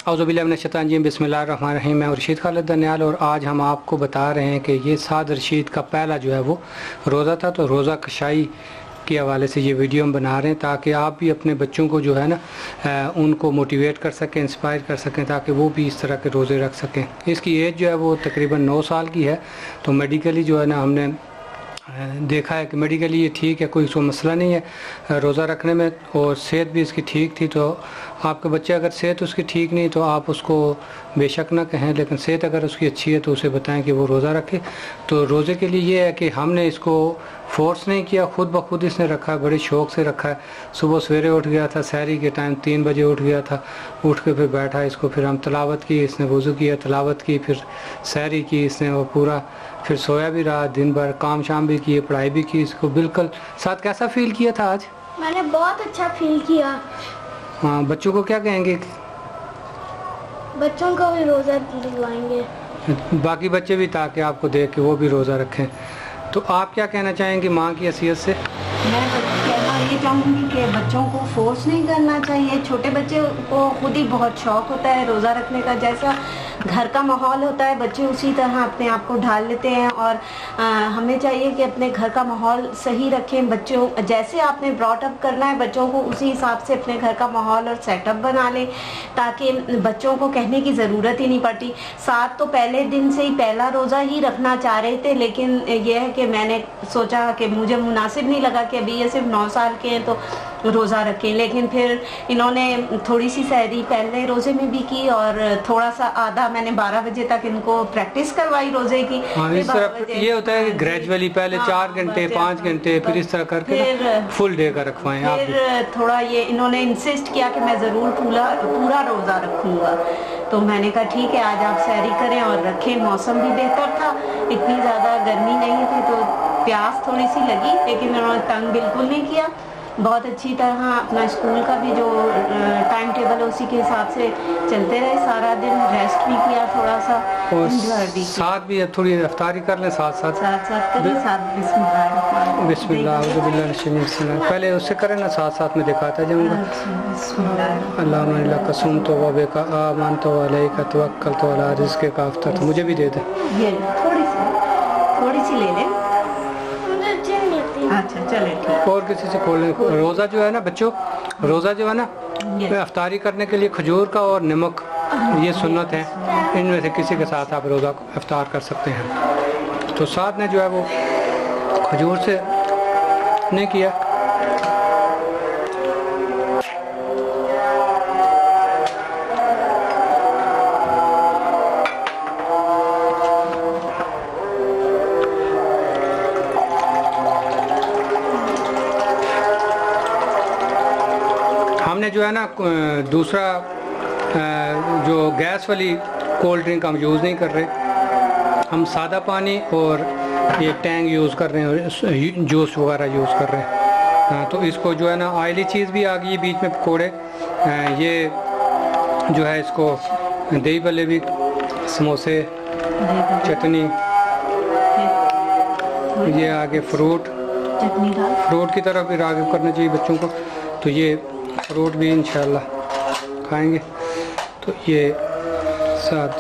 اعوذ باللہ من الشیطان الرجیم، بسم اللہ الرحمن الرحیم۔ میں رشید خالد دانیال، اور آج ہم آپ کو بتا رہے ہیں کہ یہ سعد رشید کا پہلا جو ہے وہ روزہ تھا، تو روزہ کشائی کے حوالے سے یہ ویڈیو ہم بنا رہے ہیں تاکہ آپ بھی اپنے بچوں کو جو ہے نا ان کو موٹیویٹ کر سکیں، انسپائر کر سکیں، تاکہ وہ بھی اس طرح کے روزے رکھ سکیں۔ اس کی ایج جو ہے وہ تقریباً 9 سال کی ہے، تو میڈیکلی جو ہے نا ہم نے دیکھا ہے کہ میڈیکلی یہ ٹھیک ہے، کوئی سو مسئلہ نہیں ہے روزہ رکھنے میں، اور صحت بھی اس کی ٹھیک تھی۔ تو آپ کے بچے اگر صحت اس کی ٹھیک نہیں تو آپ اس کو بے شک نہ کہیں، لیکن صحت اگر اس کی اچھی ہے تو اسے بتائیں کہ وہ روزہ رکھے۔ تو روزے کے لیے یہ ہے کہ ہم نے اس کو فورس نہیں کیا، خود بخود اس نے رکھا ہے، بڑے شوق سے رکھا ہے۔ صبح سویرے اٹھ گیا تھا، سحری کے ٹائم 3 بجے اٹھ گیا تھا، اٹھ کے پھر بیٹھا، اس کو پھر ہم تلاوت کی، اس نے وضو کیا، تلاوت کی، پھر سحری کی اس نے، وہ پورا پھر سویا بھی رہا دن بھر، کام شام بھی کیے، پڑھائی بھی کی۔ اس کو بالکل ساتھ کیسا فیل کیا تھا آج؟ میں نے بہت اچھا فیل کیا۔ ہاں، بچوں کو کیا کہیں گے؟ بچوں کو بھی روزہ دلوائیں گے، باقی بچے بھی، تاکہ آپ کو دیکھ کے وہ بھی روزہ رکھیں۔ تو آپ کیا کہنا چاہیں گے ماں کی حیثیت سے؟ میں کہنا یہ چاہوں گی کہ بچوں کو فورس نہیں کرنا چاہیے۔ چھوٹے بچے کو خود ہی بہت شوق ہوتا ہے روزہ رکھنے کا، جیسا گھر کا ماحول ہوتا ہے بچے اسی طرح اپنے آپ کو ڈھال لیتے ہیں، اور ہمیں چاہیے کہ اپنے گھر کا ماحول صحیح رکھیں۔ بچوں جیسے آپ نے براٹ اپ کرنا ہے بچوں کو، اسی حساب سے اپنے گھر کا ماحول اور سیٹ اپ بنا لیں، تاکہ بچوں کو کہنے کی ضرورت ہی نہیں پڑتی۔ ساتھ تو پہلے دن سے ہی پہلا روزہ ہی رکھنا چاہ رہے تھے، لیکن یہ ہے کہ میں نے سوچا کہ مجھے مناسب نہیں لگا کہ ابھی یہ صرف 9 سال کے ہیں تو روزہ رکھیں، لیکن پھر انہوں نے تھوڑی سی سحری پہلے روزے میں بھی کی، اور تھوڑا سا آدھا میں نے 12 بجے تک ان کو پریکٹس کروائی روزے کی۔ اس طرح یہ ہوتا ہے کہ گریجولی پہلے 4 گھنٹے 5 گھنٹے، پھر اس طرح کر کے فل ڈے کا رکھوائیں آپ۔ پھر تھوڑا یہ انہوں نے انسسٹ کیا کہ میں ضرور پورا روزہ رکھوں گا، تو میں نے کہا ٹھیک ہے آج آپ سحری کریں اور رکھیں۔ موسم بھی بہتر تھا، اتنی زیادہ گرمی نہیں تھی، تو پیاس تھوڑی سی لگی، لیکن انہوں نے تنگ بالکل نہیں کیا۔ بہت اچھی طرح اپنا اسکول کا بھی جو ٹائم ٹیبل ہے اسی کے حساب سے چلتے رہے سارا دن، ریسٹ بھی کیا تھوڑا سا، انجوائے بھی کیا، ساتھ بھی تھوڑی رفتاری کر لیں، ساتھ کری، ساتھ بسم اللہ بسم اللہ اعوذ باللہ من الشیطان الرجیم، پہلے اس سے کریں نا، ساتھ میں دکھاتا جاؤں گا۔ بسم اللہ اللہم لک صمت و بک آمنت و علیک توکلت و علی رزقک افطرت۔ مجھے بھی دے دیں، یہ تھوڑی سی لے لیں۔ مجھے اچھی نہیں لگتی۔ اچھا چلے ٹھیک۔ اور کسی سے کھول لیں۔ روزہ جو ہے نا بچوں، روزہ جو ہے نا افطاری کرنے کے لیے کھجور کا اور نمک، یہ سنت ہے، ان میں سے کسی کے ساتھ آپ روزہ افطار کر سکتے ہیں۔ تو ساتھ نے جو ہے وہ کھجور سے نہیں کیا۔ ہم نے جو ہے نا دوسرا جو گیس والی کولڈ ڈرنک ہم یوز نہیں کر رہے، ہم سادہ پانی اور یہ ٹینگ یوز کر رہے ہیں، اور جوس وغیرہ یوز کر رہے ہیں۔ تو اس کو جو ہے نا آئلی چیز بھی آ گئی بیچ میں، پکوڑے، یہ جو ہے اس کو دہی بلے بھی، سموسے، چٹنی، یہ آگے فروٹ کی طرف بھی راغب کرنا چاہیے بچوں کو، تو یہ فروٹ بھی انشاءاللہ کھائیں گے۔ تو یہ ساتھ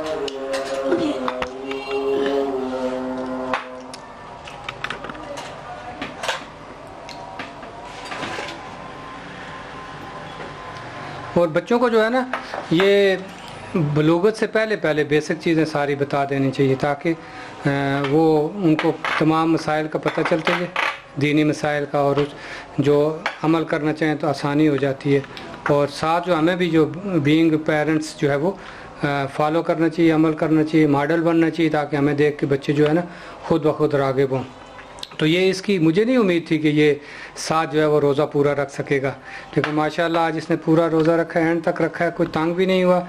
اور بچوں کو جو ہے نا یہ بلوغت سے پہلے بیسک چیزیں ساری بتا دینی چاہیے، تاکہ وہ ان کو تمام مسائل کا پتہ چلتے جائے، دینی مسائل کا، اور جو عمل کرنا چاہیں تو آسانی ہو جاتی ہے۔ اور ساتھ جو ہمیں بھی جو بینگ پیرنٹس جو ہے وہ فالو کرنا چاہیے، عمل کرنا چاہیے، ماڈل بننا چاہیے، تاکہ ہمیں دیکھ کے بچے جو ہے نا خود بخود راغب ہوں۔ تو یہ اس کی مجھے نہیں امید تھی کہ یہ ساتھ جو ہے وہ روزہ پورا رکھ سکے گا، لیکن ماشاءاللہ آج اس نے پورا روزہ رکھا ہے، اینڈ تک رکھا ہے، کوئی تنگ بھی نہیں ہوا۔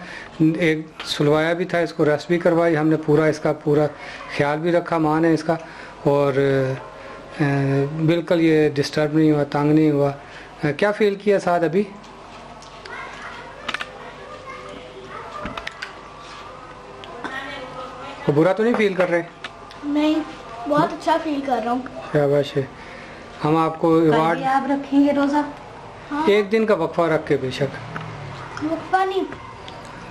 ایک سلوایا بھی تھا، اس کو ریسٹ بھی کروائی ہم نے، پورا اس کا پورا خیال بھی رکھا ماں نے اس کا، اور بالکل یہ ڈسٹرب نہیں ہوا، تنگ نہیں ہوا۔ کیا فیل کیا ساتھ ابھی؟ برا تو نہیں فیل کر رہے؟ نہیں، بہت اچھا فیل کر رہا ہوں۔ شاباش ہے۔ ہم آپ کو ایوارڈ، آپ رکھیں گے روزہ؟ ایک دن کا وقفہ رکھ کے، بے شک وقفہ نہیں،